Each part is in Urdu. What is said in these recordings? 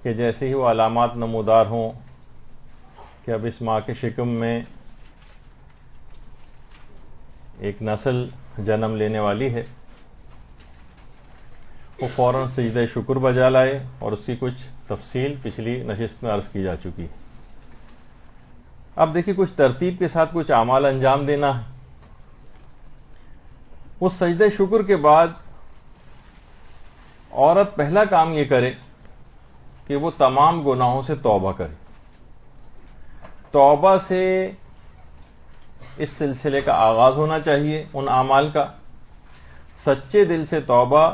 کہ جیسے ہی وہ علامات نمودار ہوں کہ اب اس ماں کے شکم میں ایک نسل جنم لینے والی ہے، وہ فوراً سجدہ شکر بجا لائے، اور اس کی کچھ تفصیل پچھلی نشست میں عرض کی جا چکی ہے۔ اب دیکھیے کچھ ترتیب کے ساتھ کچھ اعمال انجام دینا ہے۔ اس سجدہ شکر کے بعد عورت پہلا کام یہ کرے کہ وہ تمام گناہوں سے توبہ کرے۔ توبہ سے اس سلسلے کا آغاز ہونا چاہیے، ان اعمال کا، سچے دل سے توبہ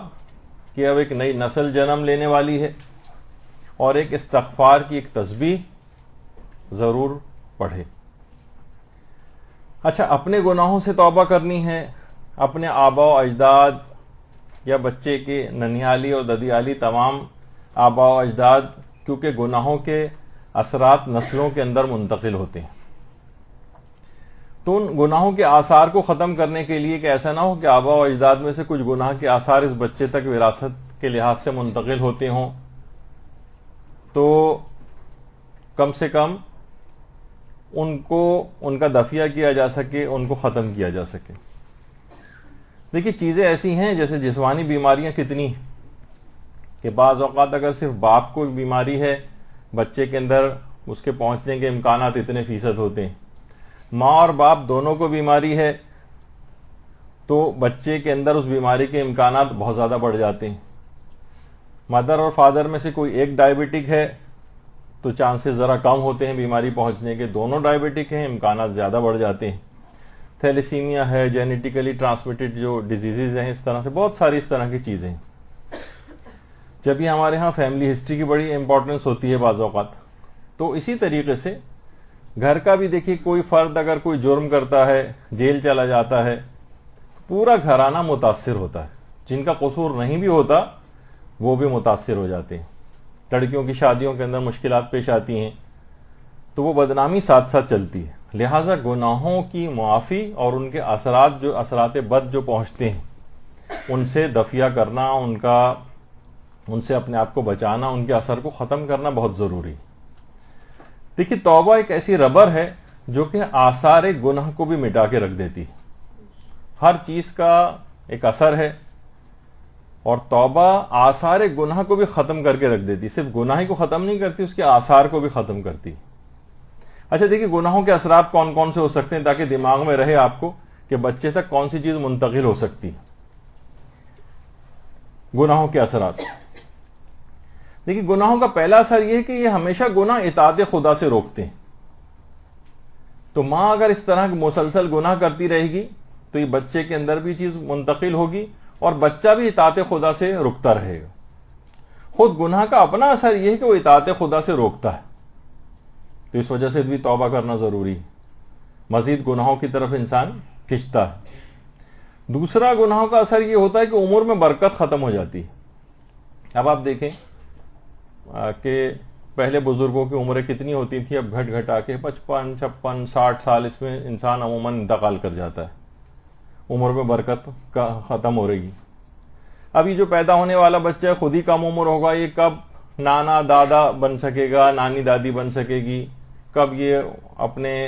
کہ اب ایک نئی نسل جنم لینے والی ہے، اور ایک استغفار کی ایک تسبیح ضرور پڑھے۔ اچھا، اپنے گناہوں سے توبہ کرنی ہے، اپنے آباء و اجداد یا بچے کے ننھیالی اور ددیالی تمام آباء و اجداد، کیونکہ گناہوں کے اثرات نسلوں کے اندر منتقل ہوتے ہیں، تو ان گناہوں کے آثار کو ختم کرنے کے لیے کہ ایسا نہ ہو کہ آباء و اجداد میں سے کچھ گناہ کے آثار اس بچے تک وراثت کے لحاظ سے منتقل ہوتے ہوں، تو کم سے کم ان کا دفیہ کیا جا سکے، ان کو ختم کیا جا سکے۔ دیکھیے چیزیں ایسی ہیں جیسے جسمانی بیماریاں کتنی ہیں کہ بعض اوقات اگر صرف باپ کو بیماری ہے، بچے کے اندر اس کے پہنچنے کے امکانات اتنے فیصد ہوتے ہیں، ماں اور باپ دونوں کو بیماری ہے تو بچے کے اندر اس بیماری کے امکانات بہت زیادہ بڑھ جاتے ہیں۔ مدر اور فادر میں سے کوئی ایک ڈائبٹک ہے تو چانسز ذرا کم ہوتے ہیں بیماری پہنچنے کے، دونوں ڈائبٹک ہیں امکانات زیادہ بڑھ جاتے ہیں۔ تھیلیسیمیا ہے، جینیٹیکلی ٹرانسمیٹڈ جو ڈیزیزز ہیں، اس طرح سے بہت ساری اس طرح کی چیزیں ہیں۔ جب یہ ہمارے ہاں فیملی ہسٹری کی بڑی امپورٹنس ہوتی ہے بعض اوقات، تو اسی طریقے سے گھر کا بھی دیکھیے کوئی فرد اگر کوئی جرم کرتا ہے، جیل چلا جاتا ہے، پورا گھرانہ متاثر ہوتا ہے، جن کا قصور نہیں بھی ہوتا وہ بھی متاثر ہو جاتے ہیں۔ لڑکیوں کی شادیوں کے اندر مشکلات پیش آتی ہیں تو وہ بدنامی ساتھ ساتھ چلتی ہے۔ لہٰذا گناہوں کی معافی اور ان کے اثرات بد جو پہنچتے ہیں ان سے دفیہ کرنا، ان سے اپنے آپ کو بچانا، ان کے اثر کو ختم کرنا بہت ضروری ہے۔ دیکھیے توبہ ایک ایسی ربر ہے جو کہ آثار گناہ کو بھی مٹا کے رکھ دیتی ہے۔ ہر چیز کا ایک اثر ہے، اور توبہ آثار گناہ کو بھی ختم کر کے رکھ دیتی، صرف گناہ کو ختم نہیں کرتی، اس کے آثار کو بھی ختم کرتی۔ اچھا دیکھیے گناہوں کے اثرات کون کون سے ہو سکتے ہیں تاکہ دماغ میں رہے آپ کو کہ بچے تک کون سی چیز منتقل ہو سکتی۔ گناہوں کے اثرات، دیکھیے گناہوں کا پہلا اثر یہ ہے کہ یہ ہمیشہ گناہ اطاعت خدا سے روکتے ہیں۔ تو ماں اگر اس طرح مسلسل گناہ کرتی رہے گی تو یہ بچے کے اندر بھی چیز منتقل ہوگی، اور بچہ بھی اطاعت خدا سے رکتا رہے گا۔ خود گناہ کا اپنا اثر یہ ہے کہ وہ اطاعت خدا سے روکتا ہے، تو اس وجہ سے بھی توبہ کرنا ضروری ہے، مزید گناہوں کی طرف انسان کھنچتا ہے۔ دوسرا گناہوں کا اثر یہ ہوتا ہے کہ عمر میں برکت ختم ہو جاتی ہے۔ اب آپ دیکھیں کہ پہلے بزرگوں کی عمریں کتنی ہوتی تھی، اب گھٹ گھٹا کے 55 56 60 سال اس میں انسان عموماً انتقال کر جاتا ہے، عمر میں برکت ختم ہو رہی ہے۔ اب یہ جو پیدا ہونے والا بچہ ہے خود ہی کم عمر ہوگا، یہ کب نانا دادا بن سکے گا، نانی دادی بن سکے گی، کب یہ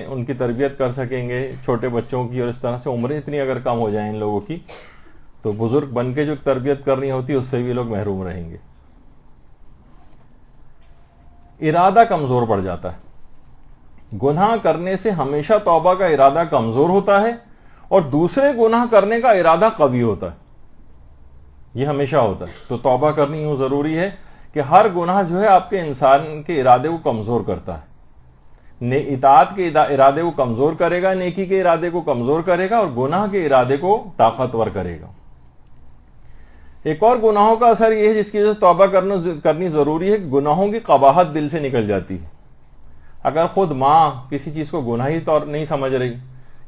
ان کی تربیت کر سکیں گے چھوٹے بچوں کی، اور اس طرح سے عمریں اتنی اگر کم ہو جائیں ان لوگوں کی تو بزرگ بن کے جو تربیت کرنی ہوتی ہے اس سے بھی لوگ محروم رہیں گے۔ ارادہ کمزور پڑ جاتا ہے، گناہ کرنے سے ہمیشہ توبہ کا ارادہ کمزور ہوتا ہے، اور دوسرے گناہ کرنے کا ارادہ قوی ہوتا ہے، یہ ہمیشہ ہوتا ہے۔ تو توبہ کرنی یوں ضروری ہے کہ ہر گناہ جو ہے آپ کے انسان کے ارادے کو کمزور کرتا ہے، اطاعت کے ارادے کو کمزور کرے گا، نیکی کے ارادے کو کمزور کرے گا، اور گناہ کے ارادے کو طاقتور کرے گا۔ ایک اور گناہوں کا اثر یہ ہے جس کی وجہ سے توبہ کرنی ضروری ہے، گناہوں کی قباحت دل سے نکل جاتی ہے۔ اگر خود ماں کسی چیز کو گناہی طور نہیں سمجھ رہی،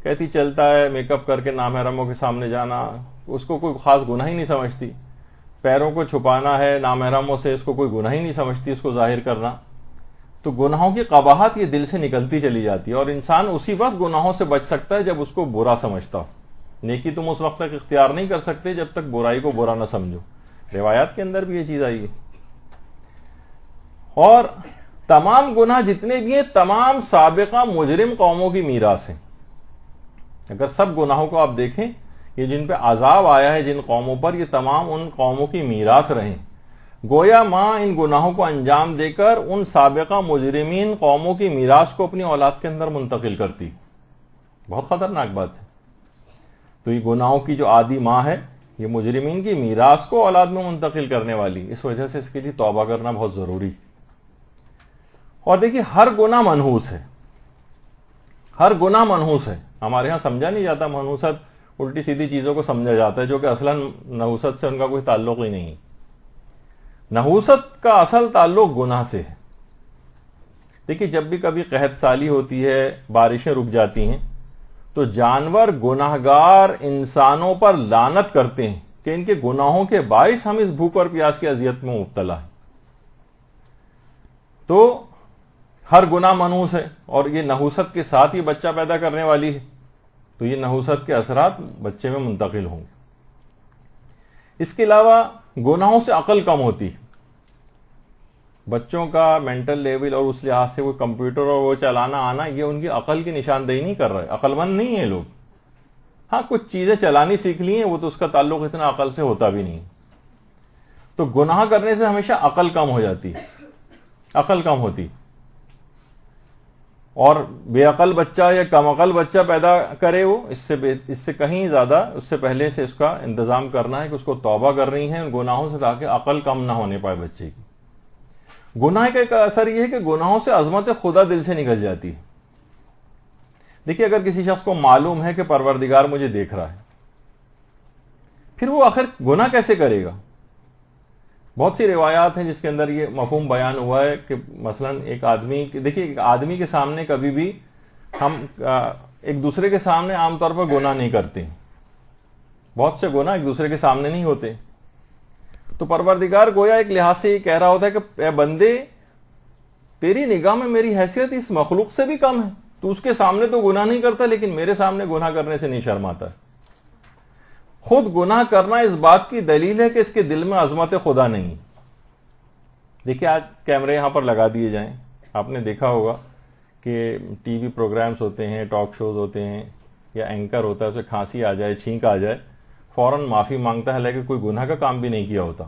کہتی چلتا ہے میک اپ کر کے نامحرموں کے سامنے جانا، اس کو کوئی خاص گناہ ہی نہیں سمجھتی، پیروں کو چھپانا ہے نامحرموں سے، اس کو کوئی گناہ ہی نہیں سمجھتی اس کو ظاہر کرنا، تو گناہوں کی قباحت یہ دل سے نکلتی چلی جاتی ہے، اور انسان اسی وقت گناہوں سے بچ سکتا ہے جب اس کو برا سمجھتا ہو۔ نیکی تم اس وقت تک اختیار نہیں کر سکتے جب تک برائی کو برا نہ سمجھو، روایات کے اندر بھی یہ چیز آئی ہے۔ اور تمام گناہ جتنے بھی ہیں تمام سابقہ مجرم قوموں کی میراث ہیں. اگر سب گناہوں کو آپ دیکھیں، یہ جن پہ عذاب آیا ہے جن قوموں پر، یہ تمام ان قوموں کی میراث رہیں. گویا ماں ان گناہوں کو انجام دے کر ان سابقہ مجرمین قوموں کی میراث کو اپنی اولاد کے اندر منتقل کرتی. بہت خطرناک بات ہے. تو یہ گناہوں کی جو عادی ماں ہے، یہ مجرمین کی میراث کو اولاد میں منتقل کرنے والی. اس وجہ سے اس کے لیے توبہ کرنا بہت ضروری. اور دیکھیے ہر گناہ منحوس ہے، ہر گناہ منحوس ہے. ہمارے ہاں سمجھا نہیں جاتا منحوست، الٹی سیدھی چیزوں کو سمجھا جاتا ہے جو کہ اصلاً نحوست سے ان کا کوئی تعلق ہی نہیں. نحوست کا اصل تعلق گناہ سے ہے. دیکھیے جب بھی کبھی قحط سالی ہوتی ہے، بارشیں رک جاتی ہیں، تو جانور گناہگار انسانوں پر لعنت کرتے ہیں کہ ان کے گناہوں کے باعث ہم اس بھوک اور پیاس کی اذیت میں مبتلا ہیں. تو ہر گناہ منحوس ہے، اور یہ نحوست کے ساتھ ہی بچہ پیدا کرنے والی ہے. تو یہ نحوست کے اثرات بچے میں منتقل ہوں گے. اس کے علاوہ گناہوں سے عقل کم ہوتی ہے. بچوں کا مینٹل لیول اور اس لحاظ سے وہ کمپیوٹر اور وہ چلانا آنا، یہ ان کی عقل کی نشاندہی نہیں کر رہے. عقل مند نہیں ہیں لوگ. ہاں کچھ چیزیں چلانی سیکھ لی ہیں، وہ تو اس کا تعلق اتنا عقل سے ہوتا بھی نہیں. تو گناہ کرنے سے ہمیشہ عقل کم ہو جاتی ہے، عقل کم ہوتی. اور بے عقل بچہ یا کم عقل بچہ پیدا کرے وہ اس سے کہیں زیادہ اس سے پہلے سے اس کا انتظام کرنا ہے کہ اس کو توبہ کرنی ہے ان گناہوں سے، تاکہ عقل کم نہ ہونے پائے بچے کی. گناہ کا ایک اثر یہ ہے کہ گناہوں سے عظمت خدا دل سے نکل جاتی ہے. دیکھیے اگر کسی شخص کو معلوم ہے کہ پروردگار مجھے دیکھ رہا ہے، پھر وہ آخر گناہ کیسے کرے گا؟ بہت سی روایات ہیں جس کے اندر یہ مفہوم بیان ہوا ہے کہ مثلا ایک آدمی کے سامنے کبھی بھی ہم ایک دوسرے کے سامنے عام طور پر گناہ نہیں کرتے. بہت سے گناہ ایک دوسرے کے سامنے نہیں ہوتے. تو پروردگار گویا ایک لحاظ سے یہ کہہ رہا ہوتا ہے کہ اے بندے، تیری نگاہ میں میری حیثیت اس مخلوق سے بھی کم ہے. تو اس کے سامنے تو گناہ نہیں کرتا، لیکن میرے سامنے گناہ کرنے سے نہیں شرماتا. خود گناہ کرنا اس بات کی دلیل ہے کہ اس کے دل میں عظمت خدا نہیں. دیکھیے آج کیمرے یہاں پر لگا دیے جائیں، آپ نے دیکھا ہوگا کہ ٹی وی پروگرامز ہوتے ہیں، ٹاک شوز ہوتے ہیں، یا اینکر ہوتا ہے، اسے کھانسی آ جائے، چھینک آ جائے، فوراً معافی مانگتا ہے، لیکن کوئی گناہ کا کام بھی نہیں کیا ہوتا.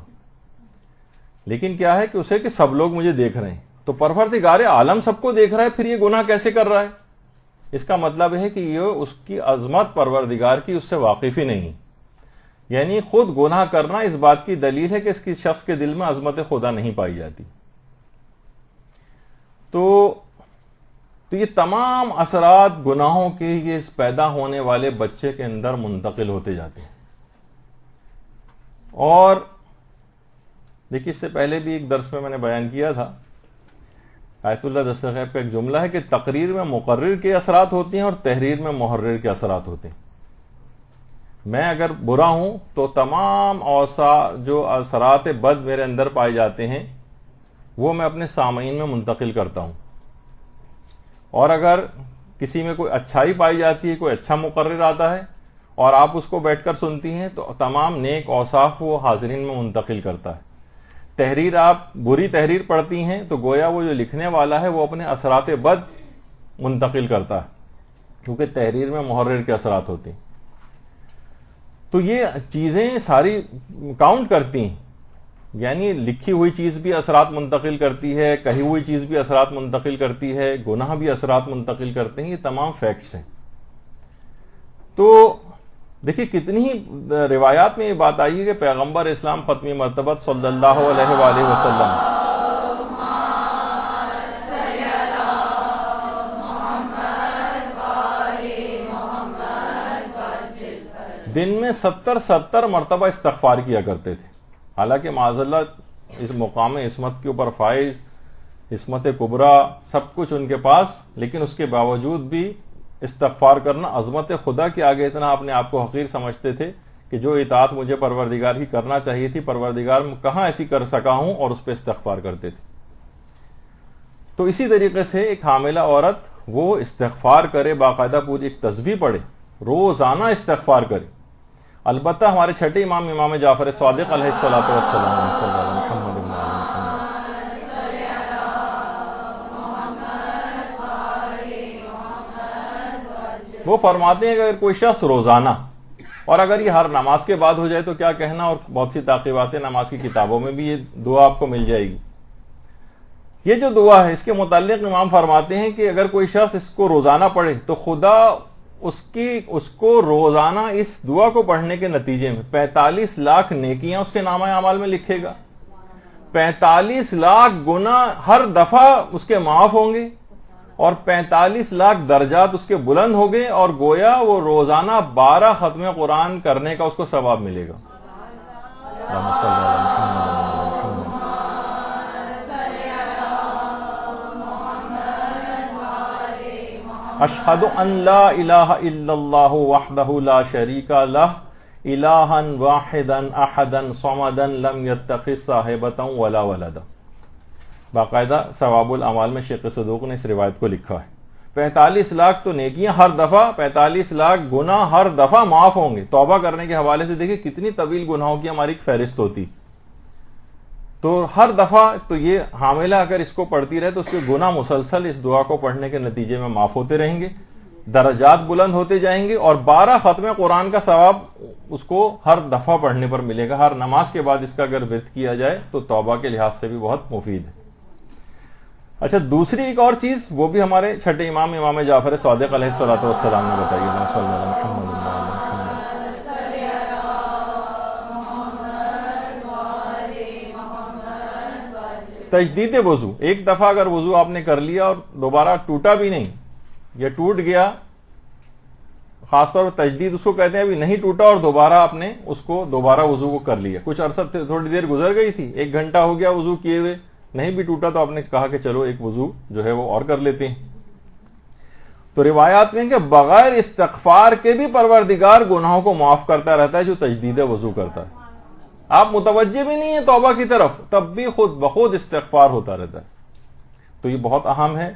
لیکن کیا ہے کہ اسے کہ سب لوگ مجھے دیکھ رہے ہیں. تو پروردگار عالم سب کو دیکھ رہا ہے، پھر یہ گناہ کیسے کر رہا ہے؟ اس کا مطلب ہے کہ یہ اس کی عظمت پروردگار کی اس سے واقف ہی نہیں. یعنی خود گناہ کرنا اس بات کی دلیل ہے کہ اس کی شخص کے دل میں عظمت خدا نہیں پائی جاتی. تو یہ تمام اثرات گناہوں کے یہ پیدا ہونے والے بچے کے اندر منتقل ہوتے جاتے ہیں. اور دیکھیے اس سے پہلے بھی ایک درس میں نے بیان کیا تھا، آیت اللہ دستغیب کا ایک جملہ ہے کہ تقریر میں مقرر کے اثرات ہوتے ہیں اور تحریر میں محرر کے اثرات ہوتے ہیں. میں اگر برا ہوں تو تمام جو اثرات بد میرے اندر پائے جاتے ہیں وہ میں اپنے سامعین میں منتقل کرتا ہوں. اور اگر کسی میں کوئی اچھائی پائی جاتی ہے، کوئی اچھا مقرر آتا ہے اور آپ اس کو بیٹھ کر سنتی ہیں، تو تمام نیک اوصاف وہ حاضرین میں منتقل کرتا ہے. تحریر آپ بری تحریر پڑھتی ہیں تو گویا وہ جو لکھنے والا ہے وہ اپنے اثرات بد منتقل کرتا ہے، کیونکہ تحریر میں محرر کے اثرات ہوتے ہیں. تو یہ چیزیں ساری کاؤنٹ کرتی ہیں. یعنی لکھی ہوئی چیز بھی اثرات منتقل کرتی ہے، کہی ہوئی چیز بھی اثرات منتقل کرتی ہے، گناہ بھی اثرات منتقل کرتے ہیں. یہ تمام فیکٹس ہیں. تو دیکھیے کتنی ہی روایات میں یہ بات آئی ہے کہ پیغمبر اسلام ختمی مرتبت صلی اللہ علیہ وآلہ وسلم دن میں 70 مرتبہ استغفار کیا کرتے تھے. حالانکہ معاذ اللہ اس مقام عصمت کے اوپر فائز، عصمت کبریٰ سب کچھ ان کے پاس، لیکن اس کے باوجود بھی استغفار کرنا عظمت خدا کے آگے اتنا اپنے آپ کو حقیر سمجھتے تھے کہ جو اطاعت مجھے پروردگار کی کرنا چاہیے تھی، پروردگار کہاں ایسی کر سکا ہوں، اور اس پہ استغفار کرتے تھے. تو اسی طریقے سے ایک حاملہ عورت وہ استغفار کرے، باقاعدہ پوری ایک تسبیح پڑھے، روزانہ استغفار کرے. البتہ ہمارے چھٹے امام جعفر صادق علیہ الصلوۃ والسلام وہ فرماتے ہیں کہ اگر کوئی شخص روزانہ، اور اگر یہ ہر نماز کے بعد ہو جائے تو کیا کہنا، اور بہت سی تاقیبات نماز کی کتابوں میں بھی یہ دعا آپ کو مل جائے گی. یہ جو دعا ہے اس کے متعلق امام فرماتے ہیں کہ اگر کوئی شخص اس کو روزانہ پڑھے تو خدا اس کو روزانہ اس دعا کو پڑھنے کے نتیجے میں 45 لاکھ نیکیاں اس کے نامہ اعمال میں لکھے گا، 45 لاکھ گناہ ہر دفعہ اس کے معاف ہوں گے، اور 45 لاکھ درجات اس کے بلند ہو گئے، اور گویا وہ روزانہ 12 ختم قرآن کرنے کا اس کو ثواب ملے گا. اشہد ان لا الہ الا اللہ وحدہ لا شریک لہ الہا واحدا احدا صمدا لم یتخذ صاحبۃ ولا ولدا. باقاعدہ ثواب الاعمال میں شیخ صدوق نے اس روایت کو لکھا ہے. 45 لاکھ تو نیکیاں ہر دفعہ، 45 لاکھ گناہ ہر دفعہ معاف ہوں گے. توبہ کرنے کے حوالے سے دیکھیں کتنی طویل گناہوں کی ہماری ایک فہرست ہوتی، تو ہر دفعہ تو یہ حاملہ اگر اس کو پڑھتی رہے تو اس کے گناہ مسلسل اس دعا کو پڑھنے کے نتیجے میں معاف ہوتے رہیں گے، درجات بلند ہوتے جائیں گے، اور 12 ختم قرآن کا ثواب اس کو ہر دفعہ پڑھنے پر ملے گا. ہر نماز کے بعد اس کا اگر ورد کیا جائے تو توبہ کے لحاظ سے بھی بہت مفید ہے. اچھا، دوسری ایک اور چیز وہ بھی ہمارے چھٹے امام جعفر صادق علیہ الصلوۃ والسلام نے بتائی ہے. تجدید وضو. ایک دفعہ اگر وضو آپ نے کر لیا اور دوبارہ ٹوٹا بھی نہیں یا ٹوٹ گیا، خاص طور پر تجدید اس کو کہتے ہیں، ابھی نہیں ٹوٹا اور دوبارہ آپ نے اس کو دوبارہ وضو کو کر لیا، کچھ عرصہ تھوڑی دیر گزر گئی تھی، 1 گھنٹہ ہو گیا وضو کیے ہوئے، نہیں بھی ٹوٹا تو آپ نے کہا کہ چلو ایک وضو جو ہے وہ اور کر لیتے ہیں. تو روایات میں کہ بغیر استغفار کے بھی پروردگار گناہوں کو معاف کرتا رہتا ہے جو تجدید وضو کرتا ہے. آپ متوجہ بھی نہیں ہیں توبہ کی طرف، تب بھی خود بخود استغفار ہوتا رہتا ہے. تو یہ بہت اہم ہے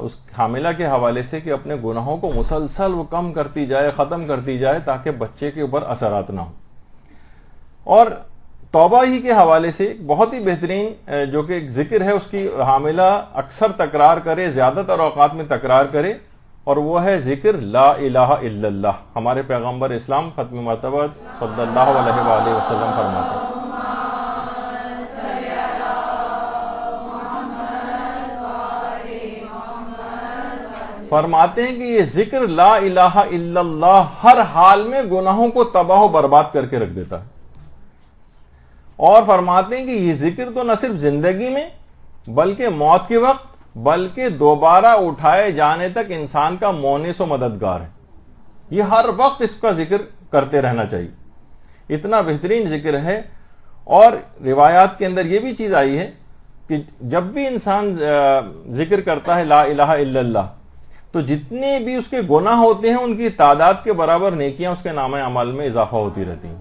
اس حاملہ کے حوالے سے کہ اپنے گناہوں کو مسلسل وہ کم کرتی جائے، ختم کرتی جائے، تاکہ بچے کے اوپر اثرات نہ ہوں. اور توبہ ہی کے حوالے سے بہت ہی بہترین جو کہ ایک ذکر ہے، اس کی حاملہ اکثر تکرار کرے، زیادہ تر اوقات میں تکرار کرے، اور وہ ہے ذکر لا الہ الا اللہ. ہمارے پیغمبر اسلام ختم مرتبہ صلی اللہ علیہ وآلہ وسلم فرماتے ہیں، کہ یہ ذکر لا الہ الا اللہ ہر حال میں گناہوں کو تباہ و برباد کر کے رکھ دیتا ہے. اور فرماتے ہیں کہ یہ ذکر تو نہ صرف زندگی میں بلکہ موت کے وقت، بلکہ دوبارہ اٹھائے جانے تک انسان کا مونس و مددگار ہے. یہ ہر وقت اس کا ذکر کرتے رہنا چاہیے، اتنا بہترین ذکر ہے. اور روایات کے اندر یہ بھی چیز آئی ہے کہ جب بھی انسان ذکر کرتا ہے لا الہ الا اللہ، تو جتنے بھی اس کے گناہ ہوتے ہیں ان کی تعداد کے برابر نیکیاں اس کے نامہ اعمال میں اضافہ ہوتی رہتی ہیں.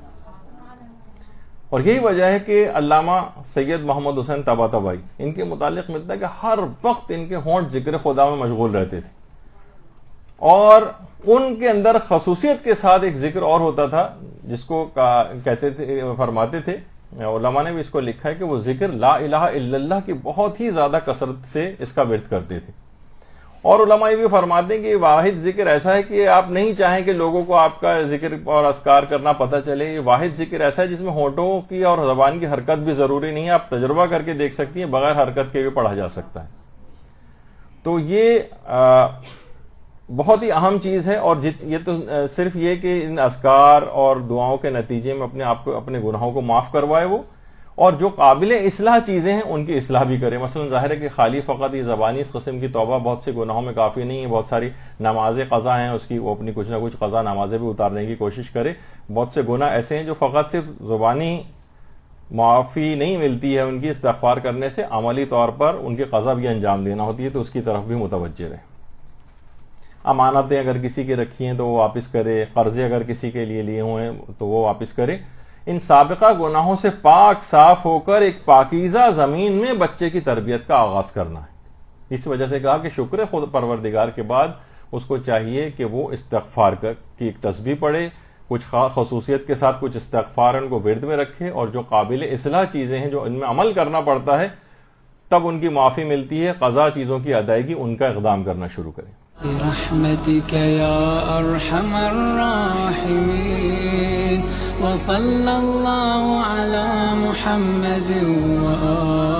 اور یہی وجہ ہے کہ علامہ سید محمد حسین طباطبائی ان کے متعلق ملتا ہے کہ ہر وقت ان کے ہونٹ ذکر خدا میں مشغول رہتے تھے، اور ان کے اندر خصوصیت کے ساتھ ایک ذکر اور ہوتا تھا جس کو کہتے تھے، فرماتے تھے، علماء نے بھی اس کو لکھا ہے کہ وہ ذکر لا الہ الا اللہ کی بہت ہی زیادہ کثرت سے اس کا ورد کرتے تھے. اور علماء یہ بھی فرماتے ہیں کہ یہ واحد ذکر ایسا ہے کہ آپ نہیں چاہیں کہ لوگوں کو آپ کا ذکر اور اذکار کرنا پتہ چلے. یہ واحد ذکر ایسا ہے جس میں ہونٹوں کی اور زبان کی حرکت بھی ضروری نہیں ہے، آپ تجربہ کر کے دیکھ سکتی ہیں، بغیر حرکت کے بھی پڑھا جا سکتا ہے. تو یہ بہت ہی اہم چیز ہے. اور یہ تو صرف یہ کہ ان اذکار اور دعاؤں کے نتیجے میں اپنے آپ کو، اپنے گناہوں کو معاف کروائے وہ، اور جو قابل اصلاح چیزیں ہیں ان کی اصلاح بھی کرے. مثلا ظاہر ہے کہ خالی فقط یہ زبانی اس قسم کی توبہ بہت سے گناہوں میں کافی نہیں ہے. بہت ساری نمازیں قضا ہیں اس کی، وہ اپنی کچھ نہ کچھ قضا نمازیں بھی اتارنے کی کوشش کرے. بہت سے گناہ ایسے ہیں جو فقط صرف زبانی معافی نہیں ملتی ہے ان کی استغفار کرنے سے، عملی طور پر ان کی قضا بھی انجام دینا ہوتی ہے، تو اس کی طرف بھی متوجہ رہے. امانتیں اگر کسی کے رکھی ہیں تو وہ واپس کرے، قرضے اگر کسی کے لیے لیے ہوئے ہیں تو وہ واپس کرے. ان سابقہ گناہوں سے پاک صاف ہو کر ایک پاکیزہ زمین میں بچے کی تربیت کا آغاز کرنا ہے. اس وجہ سے کہا کہ شکر خود پروردگار کے بعد اس کو چاہیے کہ وہ استغفار کی ایک تسبیح پڑھے، کچھ خصوصیت کے ساتھ کچھ استغفار ان کو ورد میں رکھے، اور جو قابل اصلاح چیزیں ہیں جو ان میں عمل کرنا پڑتا ہے تب ان کی معافی ملتی ہے، قضا چیزوں کی ادائیگی ان کا اقدام کرنا شروع کرے. برحمتك يا أرحم الراحمين وصلى الله على محمد وآله